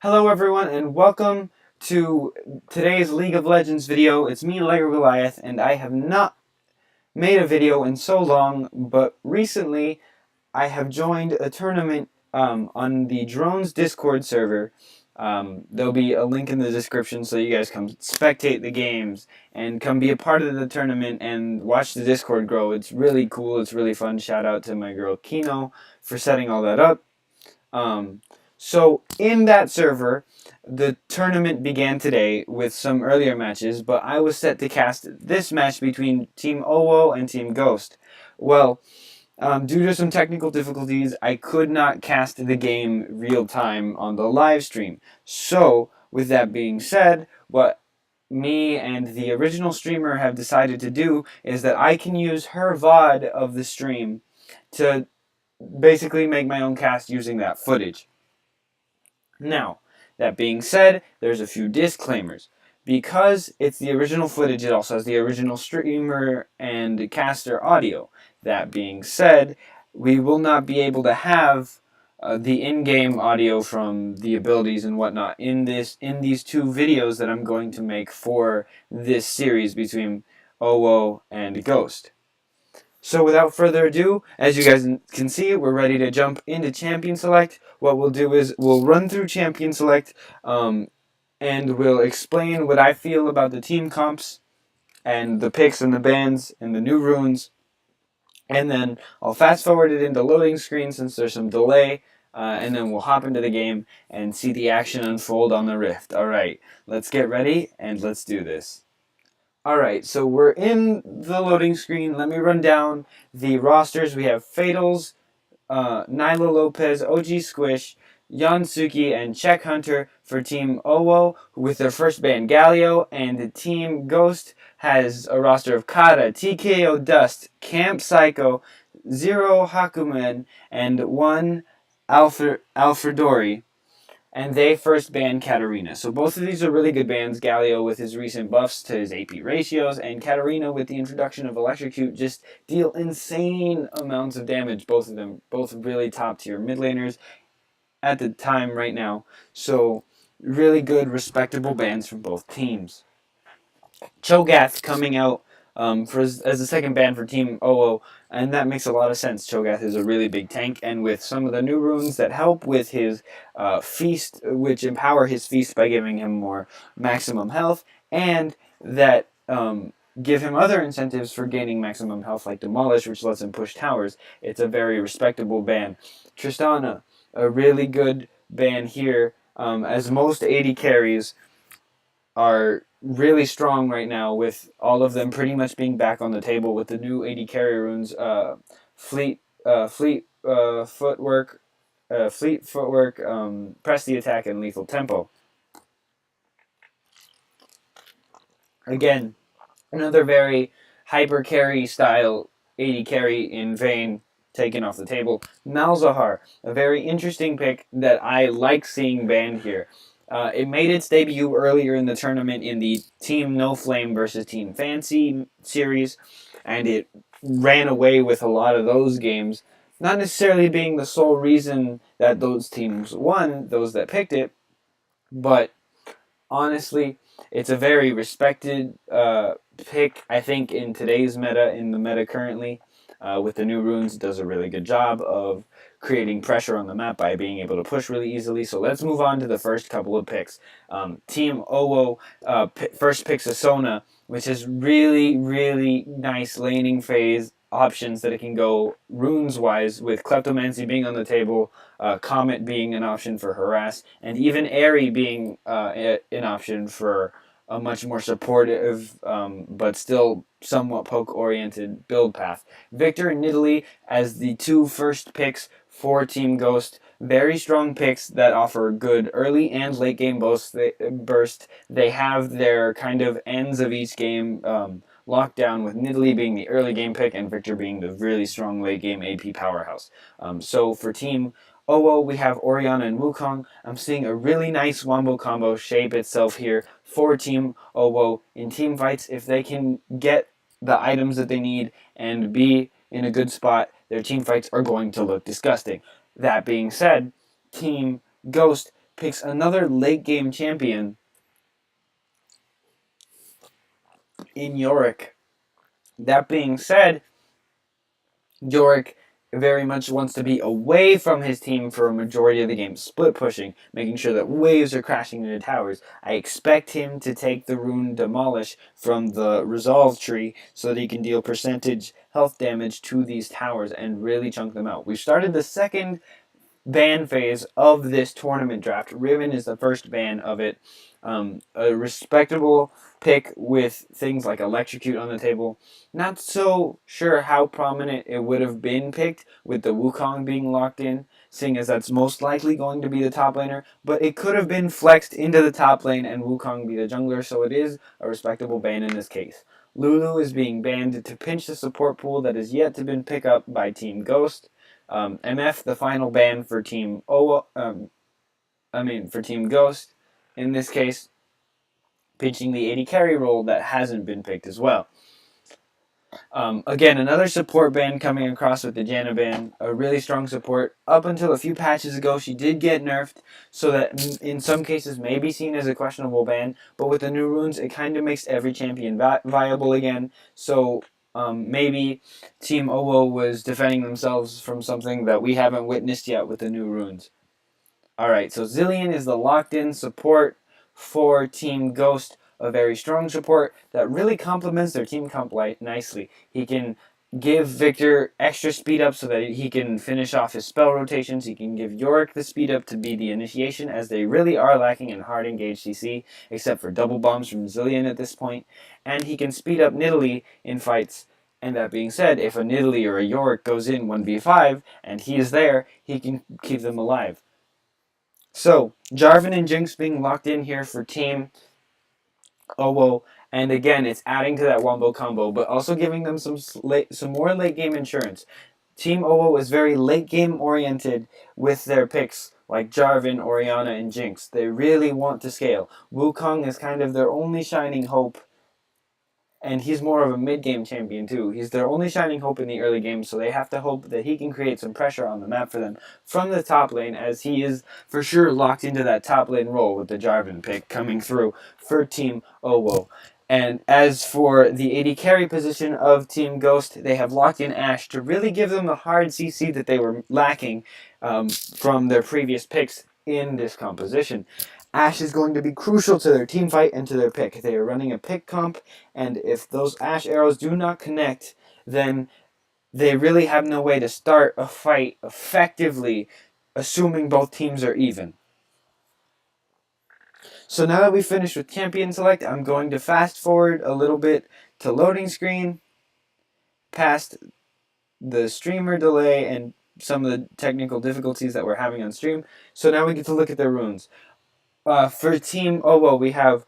Hello everyone and welcome to today's League of Legends video. It's me, Lego Goliath, and I have not made a video in so long, but recently I have joined a tournament on the Drones Discord server. There'll be a link in the description so you guys come spectate the games and come be a part of the tournament and watch the Discord grow. It's really cool, it's really fun. Shout out to my girl Kino for setting all that up. So in that server, the tournament began today with some earlier matches, but I was set to cast this match between Team OwO and Team GAWST. Well, due to some technical difficulties, I could not cast the game real time on the live stream. So, with that being said, what me and the original streamer have decided to do is that I can use her VOD of the stream to basically make my own cast using that footage. Now, that being said, there's a few disclaimers. Because it's the original footage, it also has the original streamer and caster audio. That being said, we will not be able to have the in-game audio from the abilities and whatnot in these two videos that I'm going to make for this series between OwO and GAWST. So without further ado, as you guys can see, we're ready to jump into Champion Select. What we'll do is we'll run through Champion Select and we'll explain what I feel about the team comps and the picks and the bans and the new runes. And then I'll fast forward it into loading screen since there's some delay. And then we'll hop into the game and see the action unfold on the Rift. Alright, let's get ready and let's do this. Alright, so we're in the loading screen. Let me run down the rosters. We have Fatals, Nyla Lopez, OG Squish, Yansuki, and Check Hunter for Team OwO with their first ban Galio, and Team GAWST has a roster of Kata, TKO Dust, Camp Psycho, Zero Hakumen, and one Alfredori. And they first banned Katarina. So both of these are really good bans. Galio with his recent buffs to his AP ratios, and Katarina with the introduction of Electrocute just deal insane amounts of damage. Both of them, both really top tier mid laners at the time right now. So really good, respectable bans from both teams. Cho'Gath coming out as the second ban for Team OwO, and that makes a lot of sense. Cho'Gath is a really big tank, and with some of the new runes that help with his feast, which empower his feast by giving him more maximum health, and that give him other incentives for gaining maximum health, like Demolish, which lets him push towers, it's a very respectable ban. Tristana, a really good ban here, as most AD carries are really strong right now, with all of them pretty much being back on the table with the new AD carry runes, fleet footwork, press the attack, and lethal tempo. Again, another very hyper carry style AD carry in Vayne taken off the table. Malzahar, a very interesting pick that I like seeing banned here. It made its debut earlier in the tournament in the Team No Flame versus Team Fancy series, and it ran away with a lot of those games, not necessarily being the sole reason that those teams won, those that picked it, but honestly, it's a very respected pick, I think, in today's meta, in the meta currently. With the new runes, it does a really good job of creating pressure on the map by being able to push really easily. So let's move on to the first couple of picks. Team OwO first picks a Sona, which has really, really nice laning phase options that it can go runes-wise, with Kleptomancy being on the table, Comet being an option for Harass, and even Airy being an option for a much more supportive, but still somewhat poke-oriented build path. Victor and Nidalee as the two first picks for Team GAWST. Very strong picks that offer good early and late game burst. They have their kind of ends of each game locked down, with Nidalee being the early game pick and Victor being the really strong late game AP powerhouse. So for Team OwO, we have Orianna and Wukong. I'm seeing a really nice wombo combo shape itself here for Team OwO in team fights. If they can get the items that they need and be in a good spot, their team fights are going to look disgusting. That being said, Team GAWST picks another late game champion in Yorick. That being said, Yorick very much wants to be away from his team for a majority of the game, split pushing, making sure that waves are crashing into towers. I expect him to take the rune Demolish from the Resolve tree so that he can deal percentage health damage to these towers and really chunk them out. We've started the second ban phase of this tournament draft. Riven is the first ban of it. A respectable pick with things like Electrocute on the table. Not so sure how prominent it would have been picked with the Wukong being locked in, seeing as that's most likely going to be the top laner, but it could have been flexed into the top lane and Wukong be the jungler, so it is a respectable ban in this case. Lulu is being banned to pinch the support pool that is yet to been picked up by Team GAWST. MF, the final ban for Team for Team GAWST, in this case, pitching the AD carry role that hasn't been picked as well. Again, another support ban coming across with the Janna ban, a really strong support. Up until a few patches ago, she did get nerfed, so that in some cases may be seen as a questionable ban, but with the new runes, it kind of makes every champion viable again, so maybe Team OwO was defending themselves from something that we haven't witnessed yet with the new runes. Alright, so Zilean is the locked-in support for Team GAWST, a very strong support that really complements their team comp nicely. He can give Victor extra speed up so that he can finish off his spell rotations. He can give Yorick the speed up to be the initiation, as they really are lacking in hard engaged CC, except for double bombs from Zilean at this point. And he can speed up Nidalee in fights. And that being said, if a Nidalee or a Yorick goes in 1v5 and he is there, he can keep them alive. So, Jarvan and Jinx being locked in here for Team OwO, and again, it's adding to that wombo combo, but also giving them some more late game insurance. Team OwO is very late game oriented with their picks, like Jarvan, Orianna, and Jinx. They really want to scale. Wukong is kind of their only shining hope, and he's more of a mid-game champion too. He's their only shining hope in the early game, so they have to hope that he can create some pressure on the map for them from the top lane, as he is for sure locked into that top lane role with the Jarvan pick coming through for Team OwO. And as for the AD carry position of Team GAWST, they have locked in Ashe to really give them the hard CC that they were lacking from their previous picks in this composition. Ashe is going to be crucial to their team fight and to their pick. They are running a pick comp, and if those Ashe arrows do not connect, then they really have no way to start a fight effectively, assuming both teams are even. So now that we've finished with champion select, I'm going to fast forward a little bit to loading screen, past the streamer delay and some of the technical difficulties that we're having on stream. So now we get to look at their runes. For Team OwO, we have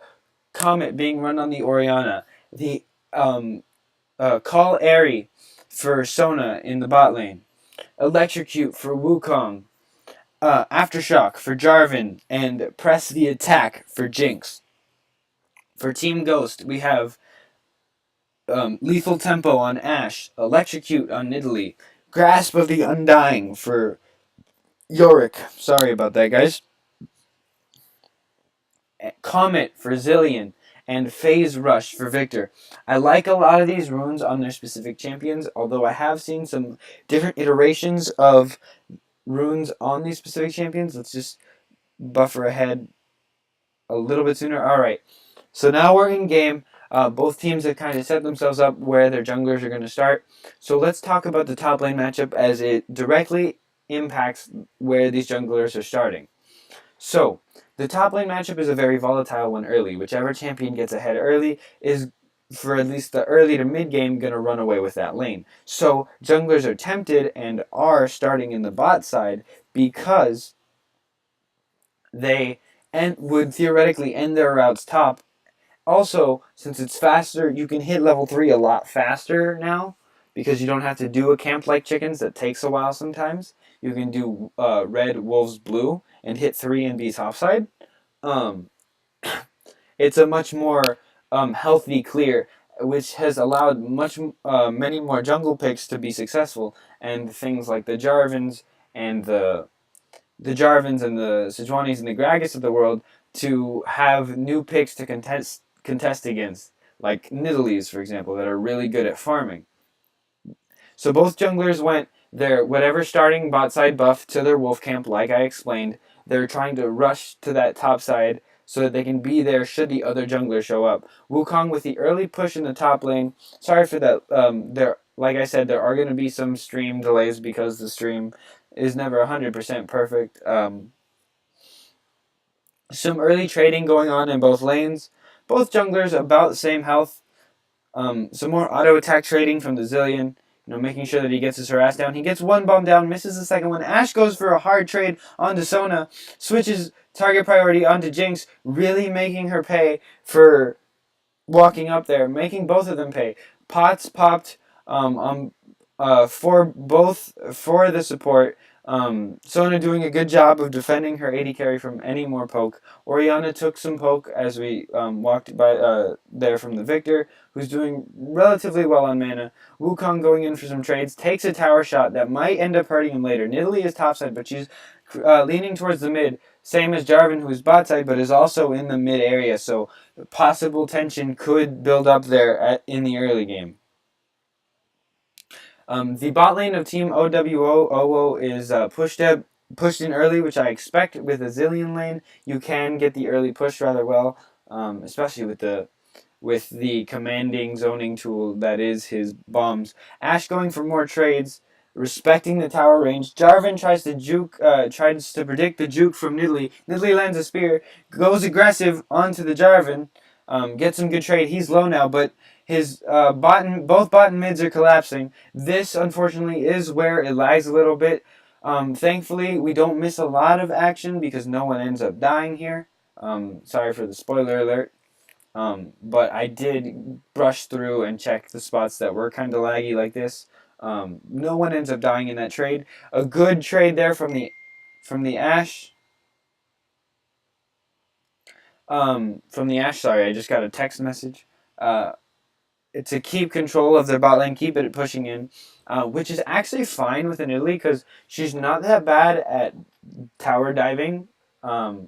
Comet being run on the Orianna, the Call Airy for Sona in the bot lane, Electrocute for Wukong, Aftershock for Jarvan, and Press the Attack for Jinx. For Team GAWST, we have Lethal Tempo on Ashe, Electrocute on Nidalee, Grasp of the Undying for Yorick. Sorry about that, guys. Comet for Zilean, and Phase Rush for Victor. I like a lot of these runes on their specific champions, although I have seen some different iterations of runes on these specific champions. Let's just buffer ahead a little bit sooner. Alright, so now we're in game. Both teams have kind of set themselves up where their junglers are going to start. So let's talk about the top lane matchup, as it directly impacts where these junglers are starting. So, the top lane matchup is a very volatile one early. Whichever champion gets ahead early is, for at least the early to mid game, going to run away with that lane. So, junglers are tempted and are starting in the bot side because they would theoretically end their routes top. Also, since it's faster, you can hit level 3 a lot faster now, because you don't have to do a camp like chickens that takes a while sometimes. You can do red, wolves, blue, and hit 3 and be topside. It's a much more healthy clear, which has allowed many more jungle picks to be successful, and things like the Jarvans and the the Jarvans and the Sejuanis and the Gragas of the world to have new picks to contest against, like Nidalees, for example, that are really good at farming. So both junglers went their whatever starting bot side buff to their wolf camp, like I explained. They're trying to rush to that top side so that they can be there should the other jungler show up. Wukong with the early push in the top lane. Sorry for that. Like I said, there are going to be some stream delays because the stream is never 100% perfect. Some early trading going on in both lanes. Both junglers about the same health. Some more auto attack trading from the Zillion. Making sure that he gets his harass down. He gets one bomb down, misses the second one. Ashe goes for a hard trade onto Sona, switches target priority onto Jinx, really making her pay for walking up there, making both of them pay. Pots popped for the support. Sona doing a good job of defending her AD carry from any more poke. Orianna took some poke as we walked by there from the Victor, who's doing relatively well on mana. Wukong going in for some trades, takes a tower shot that might end up hurting him later. Nidalee is topside, but she's leaning towards the mid, same as Jarvan, who's bot side, but is also in the mid area, so possible tension could build up there in the early game. The bot lane of Team OWO is pushed in early, which I expect with a Zillion lane. You can get the early push rather well, especially with the commanding zoning tool that is his bombs. Ashe going for more trades, respecting the tower range. Jarvan tries to predict the juke from Nidalee. Nidalee lands a spear, goes aggressive onto the Jarvan, gets some good trade. He's low now, but his both bot and mids are collapsing. This, unfortunately, is where it lags a little bit. Thankfully, we don't miss a lot of action because no one ends up dying here. Sorry for the spoiler alert. But I did brush through and check the spots that were kind of laggy like this. No one ends up dying in that trade. A good trade there from the Ashe. From the Ashe, sorry, I just got a text message. To keep control of their bot lane, keep it pushing in, which is actually fine with Nidalee because she's not that bad at tower diving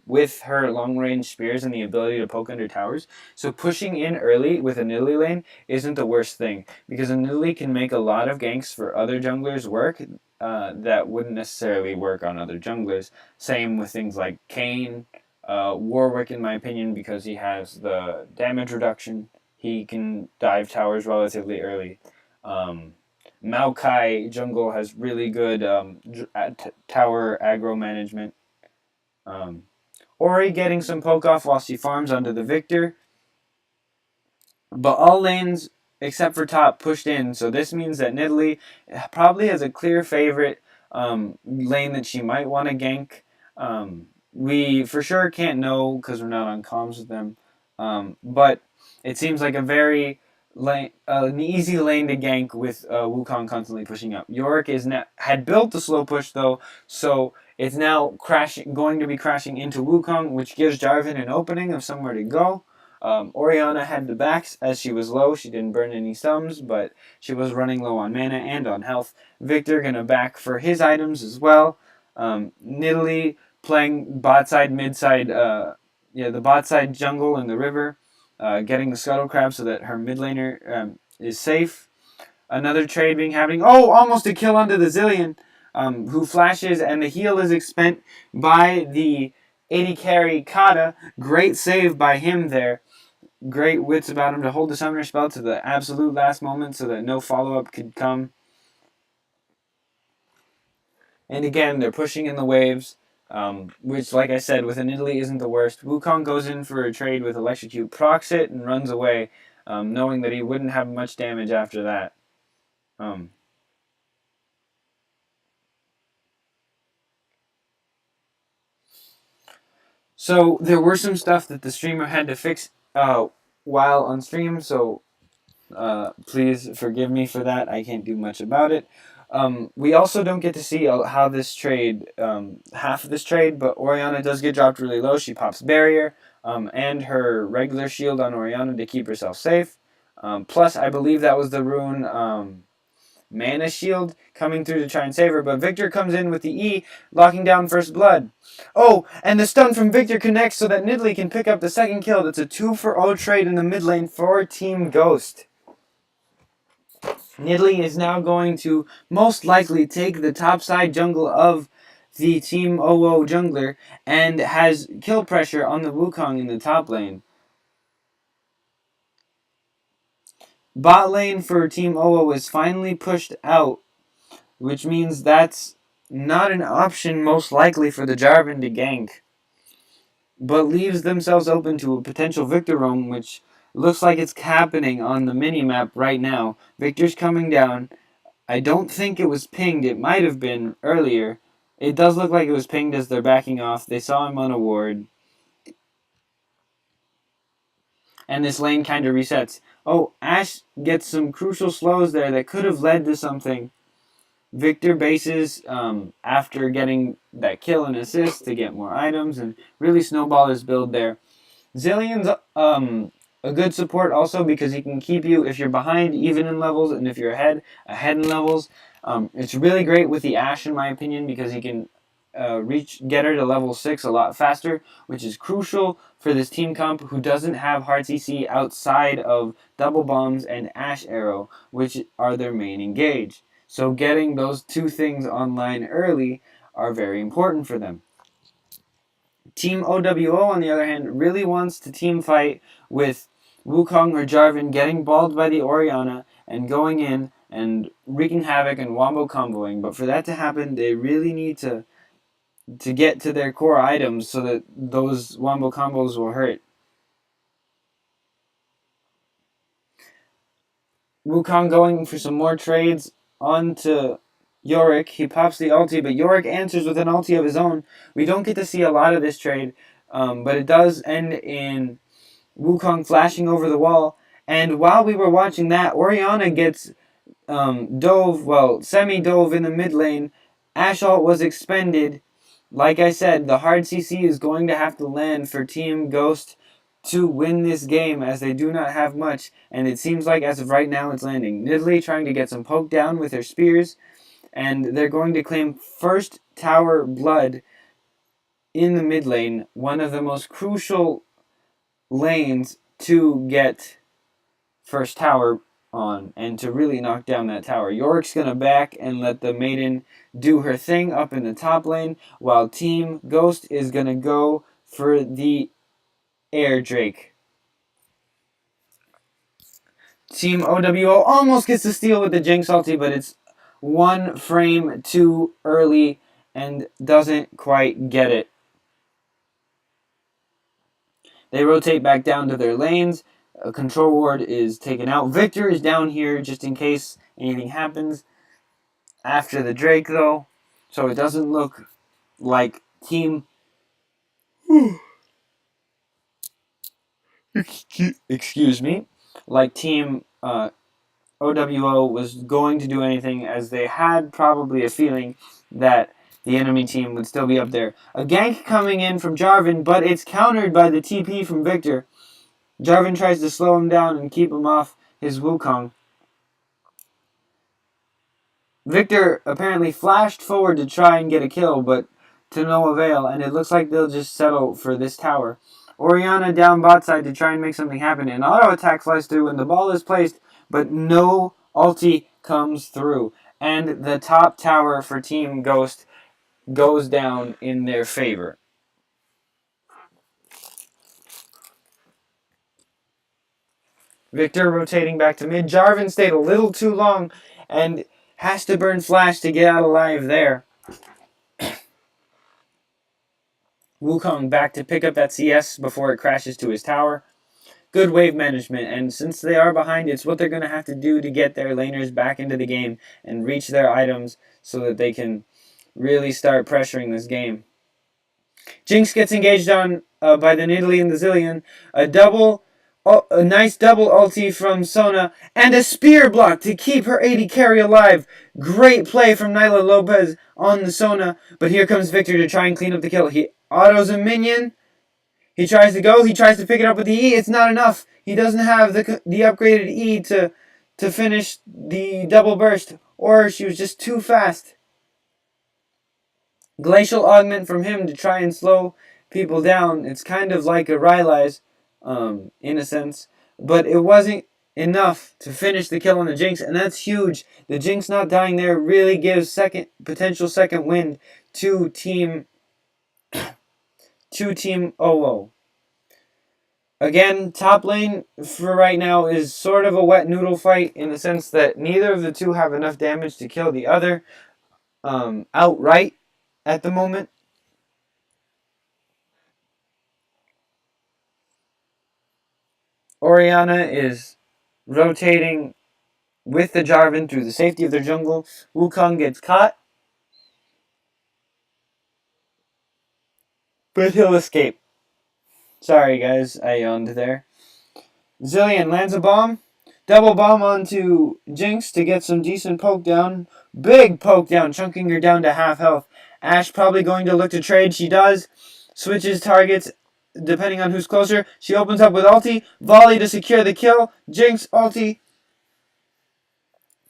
with her long range spears and the ability to poke under towers. So pushing in early with a Nidalee lane isn't the worst thing because a Nidalee can make a lot of ganks for other junglers work that wouldn't necessarily work on other junglers. Same with things like Kayn, Warwick in my opinion because he has the damage reduction. He can dive towers relatively early. Maokai jungle has really good tower aggro management. Ori getting some poke off while she farms onto the Victor. But all lanes except for top pushed in, so this means that Nidalee probably has a clear favorite lane that she might want to gank. We for sure can't know because we're not on comms with them. But it seems like an easy lane to gank with Wukong constantly pushing up. Yorick had built the slow push though, so it's now going to be crashing into Wukong, which gives Jarvan an opening of somewhere to go. Orianna had the backs as she was low. She didn't burn any sums, but she was running low on mana and on health. Victor gonna back for his items as well. Nidalee playing bot side, mid side, the bot side jungle in the river. Getting the scuttle crab so that her mid laner is safe. Another trade happening. Oh, almost a kill onto the Zillion, who flashes, and the heal is expent by the AD carry Kata. Great save by him there. Great wits about him to hold the summoner spell to the absolute last moment so that no follow-up could come. And again, they're pushing in the waves. Which, like I said, with an Nidalee isn't the worst. Wukong goes in for a trade with Electrocute, procs it, and runs away, knowing that he wouldn't have much damage after that. So there were some stuff that the streamer had to fix while on stream, so please forgive me for that. I can't do much about it. We also don't get to see how this trade, half of this trade, but Orianna does get dropped really low. She pops barrier and her regular shield on Orianna to keep herself safe. Plus, I believe that was the rune Mana Shield coming through to try and save her, but Victor comes in with the E, locking down First Blood. Oh, and the stun from Victor connects so that Nidalee can pick up the second kill. That's a 2-for-0 trade in the mid lane for Team GAWST. Nidalee is now going to most likely take the topside jungle of the Team OwO jungler and has kill pressure on the Wukong in the top lane. Bot lane for Team OwO is finally pushed out, which means that's not an option most likely for the Jarvan to gank, but leaves themselves open to a potential Victor roam, which looks like it's happening on the mini-map right now. Victor's coming down. I don't think it was pinged. It might have been earlier. It does look like it was pinged as they're backing off. They saw him on a ward. And this lane kind of resets. Oh, Ashe gets some crucial slows there that could have led to something. Victor bases after getting that kill and assist to get more items and really snowball his build there. Zillion's a good support also because he can keep you, if you're behind, even in levels, and if you're ahead in levels. It's really great with the Ashe, in my opinion, because he can get her to level 6 a lot faster, which is crucial for this team comp who doesn't have hard CC outside of double bombs and Ashe arrow, which are their main engage. So getting those two things online early are very important for them. Team OWO, on the other hand, really wants to team fight with Wukong or Jarvan getting balled by the Orianna and going in and wreaking havoc and wombo comboing. But for that to happen, they really need to get to their core items so that those wombo combos will hurt. Wukong going for some more trades onto Yorick. He pops the ulti, but Yorick answers with an ulti of his own. We don't get to see a lot of this trade, but it does end in Wukong flashing over the wall. And while we were watching that, Orianna gets semi-dove in the mid lane. Ashe ult was expended. Like I said, the hard CC is going to have to land for Team GAWST to win this game, as they do not have much, and it seems like as of right now it's landing. Nidalee trying to get some poke down with her spears, and they're going to claim first tower blood in the mid lane, one of the most crucial lanes to get first tower on and to really knock down that tower. Yorick's going to back and let the Maiden do her thing up in the top lane, while Team GAWST is going to go for the Air Drake. Team OWO almost gets the steal with the Jinx ulti, but it's one frame too early and doesn't quite get it. They rotate back down to their lanes. A control ward is taken out. Victor is down here just in case anything happens after the Drake, though. So it doesn't look like Team... Excuse me. Like Team OWO was going to do anything, as they had probably a feeling that the enemy team would still be up there. A gank coming in from Jarvan, but it's countered by the TP from Victor. Jarvan tries to slow him down and keep him off his Wukong. Victor apparently flashed forward to try and get a kill, but to no avail, and it looks like they'll just settle for this tower. Orianna down bot side to try and make something happen. An auto attack flies through and the ball is placed, but no ulti comes through. And the top tower for Team GAWST goes down in their favor. Victor rotating back to mid. Jarvan stayed a little too long and has to burn flash to get out alive there. Wukong back to pick up that CS before it crashes to his tower. Good wave management, and since they are behind, it's what they're going to have to do to get their laners back into the game and reach their items so that they can really start pressuring this game. Jinx gets engaged on by the Nidalee and the Zillion. A nice double ulti from Sona, and a spear block to keep her 80 carry alive. Great play from Nyla Lopez on the Sona, but here comes Victor to try and clean up the kill. He autos a minion. He tries to go. He tries to pick it up with the E. It's not enough. He doesn't have the upgraded E to finish the double burst. or she was just too fast. Glacial augment from him to try and slow people down. It's kind of like a Rylai's, in a sense, but it wasn't enough to finish the kill on the Jinx, and that's huge. The Jinx not dying there really gives potential second wind to Team OwO. Again, top lane for right now is sort of a wet noodle fight in the sense that neither of the two have enough damage to kill the other outright at the moment. Orianna is rotating with the Jarvan through the safety of their jungle. Wukong gets caught, but he'll escape. Sorry guys, I yawned there. Zilean lands a bomb. Double bomb onto Jinx to get some decent poke down. Big poke down, chunking her down to half health. Ashe probably going to look to trade. She does. Switches targets depending on who's closer. She opens up with ulti. Volley to secure the kill. Jinx ulti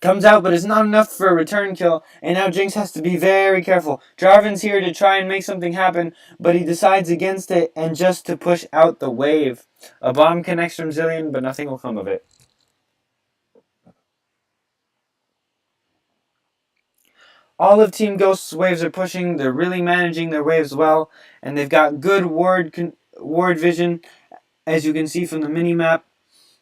comes out, but it's not enough for a return kill. And now Jinx has to be very careful. Jarvan's here to try and make something happen, but he decides against it and just to push out the wave. A bomb connects from Zilean, but nothing will come of it. All of Team GAWST's waves are pushing. They're really managing their waves well, and they've got good ward vision, as you can see from the mini-map.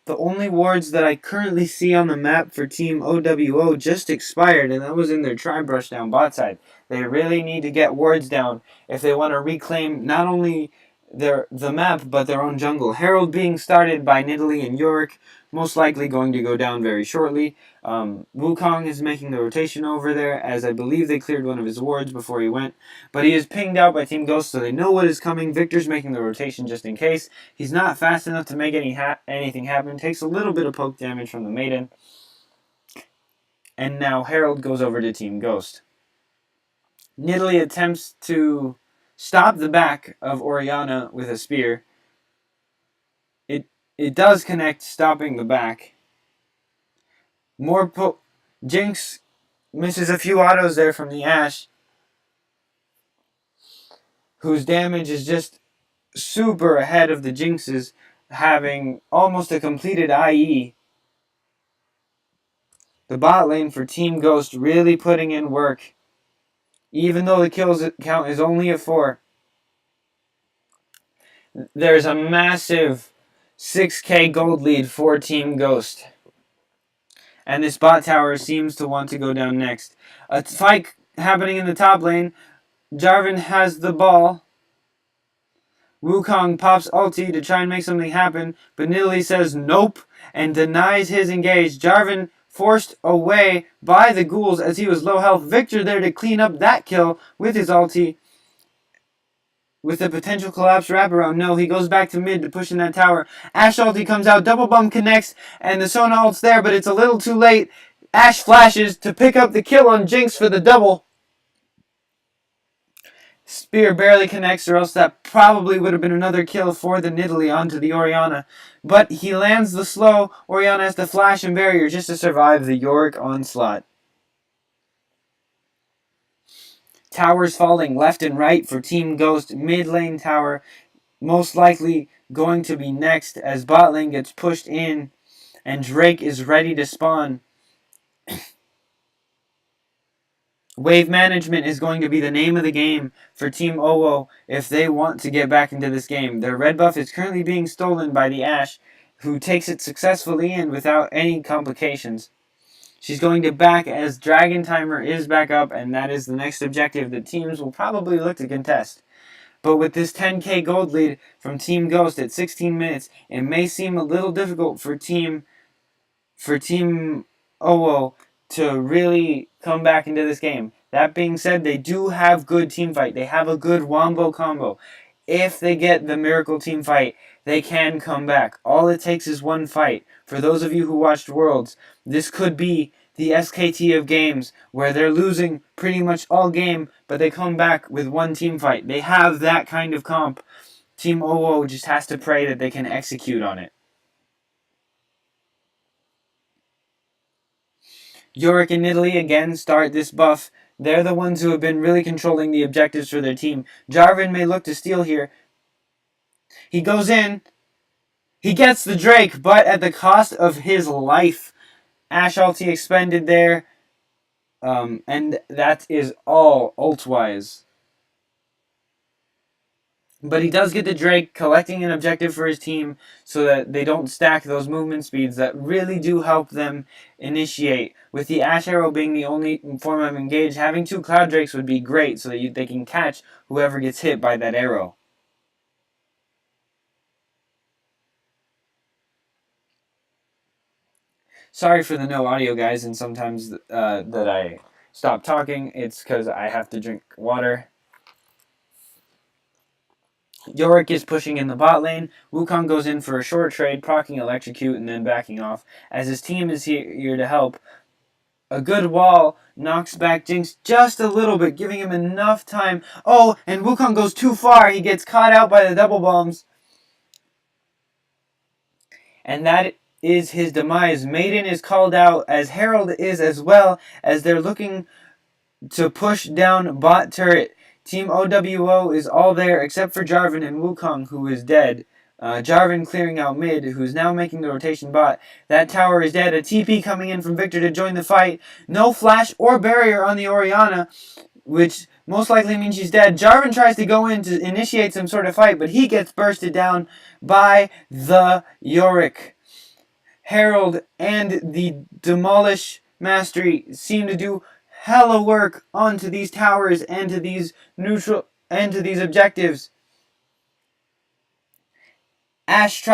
The only wards that I currently see on the map for Team OWO just expired, and that was in their tri-brush down bot side. They really need to get wards down if they want to reclaim not only the map, but their own jungle. Herald being started by Nidalee and Yorick, most likely going to go down very shortly. Wukong is making the rotation over there, as I believe they cleared one of his wards before he went. But he is pinged out by Team GAWST, so they know what is coming. Victor's making the rotation just in case. He's not fast enough to make anything happen. Takes a little bit of poke damage from the Maiden. And now Herald goes over to Team GAWST. Nidalee attempts to stop the back of Orianna with a spear. It does connect, stopping the back. Jinx misses a few autos there from the Ashe, whose damage is just super ahead of the Jinx's, having almost a completed IE. The bot lane for Team GAWST really putting in work, even though the kills count is only a 4. There's a massive 6k gold lead for Team GAWST. And this bot tower seems to want to go down next. A fight happening in the top lane. Jarvan has the ball. Wukong pops ulti to try and make something happen, but Nidalee says nope and denies his engage. Jarvan forced away by the ghouls as he was low health. Victor there to clean up that kill with his ulti. With the potential collapse wraparound. No, he goes back to mid to push in that tower. Ashe ulti comes out, double bump connects, and the Sona ult's there, but it's a little too late. Ashe flashes to pick up the kill on Jinx for the double. Spear barely connects, or else that probably would have been another kill for the Nidalee onto the Orianna. But he lands the slow. Orianna has to flash and barrier just to survive the Yorick onslaught. Towers falling left and right for Team GAWST. Mid lane tower most likely going to be next as bot lane gets pushed in and Drake is ready to spawn. Wave management is going to be the name of the game for Team OwO if they want to get back into this game. Their red buff is currently being stolen by the Ashe, who takes it successfully and without any complications. She's going to back as Dragon Timer is back up, and that is the next objective that teams will probably look to contest. But with this 10k gold lead from Team GAWST at 16 minutes, it may seem a little difficult for Team OwO to really come back into this game. That being said, they do have good team fight. They have a good wombo combo. If they get the miracle team fight, they can come back. All it takes is one fight. For those of you who watched Worlds, this could be the SKT of games where they're losing pretty much all game, but they come back with one team fight. They have that kind of comp. Team OwO just has to pray that they can execute on it. Yorick and Italy again start this buff. They're the ones who have been really controlling the objectives for their team. Jarvan may look to steal here. He goes in. He gets the Drake, but at the cost of his life. Ashe ulti expended there. And that is all ult-wise. But he does get the Drake, collecting an objective for his team so that they don't stack those movement speeds that really do help them initiate. With the Ashe Arrow being the only form of engage, having 2 Cloud Drakes would be great so that they can catch whoever gets hit by that arrow. Sorry for the no audio, guys, and sometimes that I stop talking. It's because I have to drink water. Yorick is pushing in the bot lane. Wukong goes in for a short trade, proccing Electrocute and then backing off. As his team is here to help, a good wall knocks back Jinx just a little bit, giving him enough time. Oh, and Wukong goes too far. He gets caught out by the double bombs. And that is his demise. Maiden is called out, as Herald is as well, as they're looking to push down bot turret. Team OWO is all there except for Jarvan and Wukong, who is dead. Jarvan clearing out mid, who's now making the rotation bot. That tower is dead. A TP coming in from Victor to join the fight. No flash or barrier on the Orianna, which most likely means she's dead. Jarvan tries to go in to initiate some sort of fight, but he gets bursted down by the Yorick. Herald and the Demolish Mastery seem to do hella work onto these towers and to these objectives. Ashe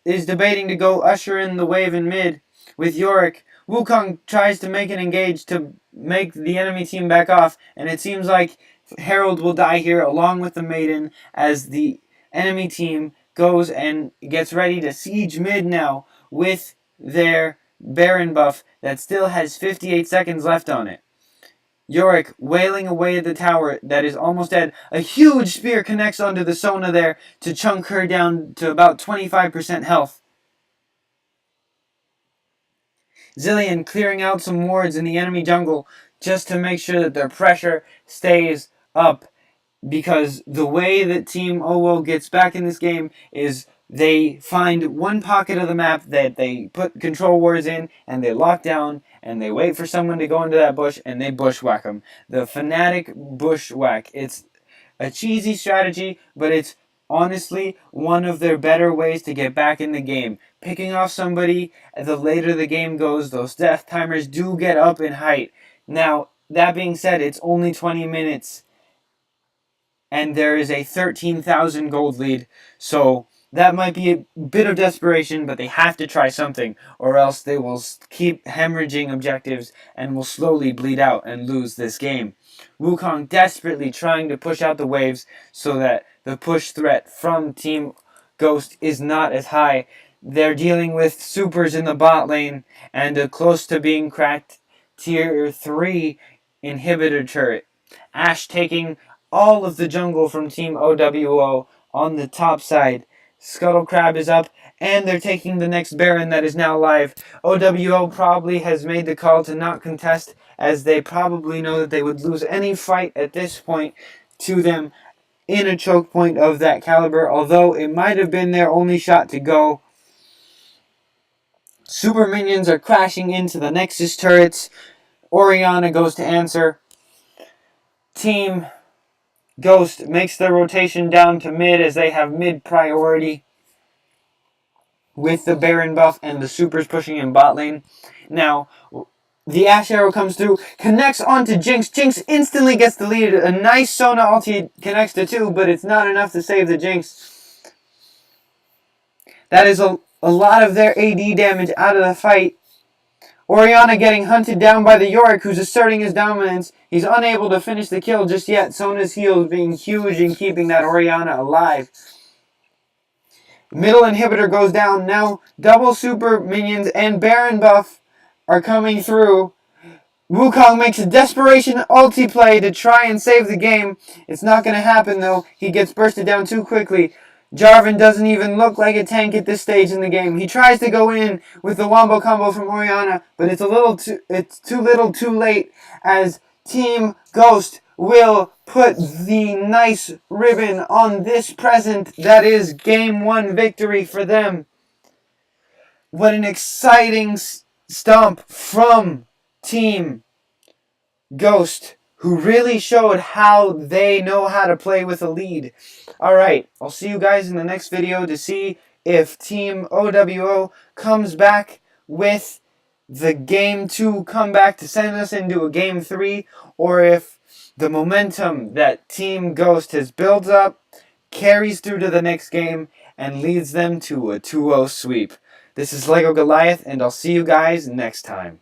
is debating to go usher in the wave in mid with Yorick. Wukong tries to make an engage to make the enemy team back off, and it seems like Herald will die here along with the Maiden as the enemy team goes and gets ready to siege mid now with their Baron buff that still has 58 seconds left on it. Yorick wailing away at the tower that is almost dead. A huge spear connects onto the Sona there to chunk her down to about 25% health. Zilean clearing out some wards in the enemy jungle just to make sure that their pressure stays up. Because the way that Team OwO gets back in this game is they find one pocket of the map that they put control wards in and they lock down and they wait for someone to go into that bush and they bushwhack them. The Fnatic bushwhack. It's a cheesy strategy, but it's honestly one of their better ways to get back in the game. Picking off somebody, the later the game goes, those death timers do get up in height. Now, that being said, it's only 20 minutes and there is a 13,000 gold lead, so that might be a bit of desperation, but they have to try something, or else they will keep hemorrhaging objectives and will slowly bleed out and lose this game. Wukong desperately trying to push out the waves so that the push threat from Team GAWST is not as high. They're dealing with supers in the bot lane and a close to being cracked tier 3 inhibitor turret. Ashe taking all of the jungle from Team OWO on the top side. Scuttle Crab is up, and they're taking the next Baron that is now live. OWO probably has made the call to not contest, as they probably know that they would lose any fight at this point to them in a choke point of that caliber, although it might have been their only shot to go. Super minions are crashing into the Nexus turrets. Orianna goes to answer. Team GAWST makes their rotation down to mid as they have mid priority with the Baron buff and the supers pushing in bot lane. Now, the Ashe Arrow comes through, connects onto Jinx. Jinx instantly gets the lead. A nice Sona ulti connects to 2, but it's not enough to save the Jinx. That is a lot of their AD damage out of the fight. Orianna getting hunted down by the Yorick, who's asserting his dominance. He's unable to finish the kill just yet. Sona's heals being huge in keeping that Orianna alive. Middle inhibitor goes down. Now double super minions and Baron buff are coming through. Wukong makes a desperation ulti play to try and save the game. It's not going to happen though. He gets bursted down too quickly. Jarvan doesn't even look like a tank at this stage in the game. He tries to go in with the wombo combo from Orianna, but it's too little too late, as Team GAWST will put the nice ribbon on this present that is Game 1 victory for them. What an exciting stomp from Team GAWST, who really showed how they know how to play with a lead. Alright, I'll see you guys in the next video to see if Team OWO comes back with the Game 2 comeback to send us into a Game 3, or if the momentum that Team GAWST has built up carries through to the next game and leads them to a 2-0 sweep. This is LEGO Goliath, and I'll see you guys next time.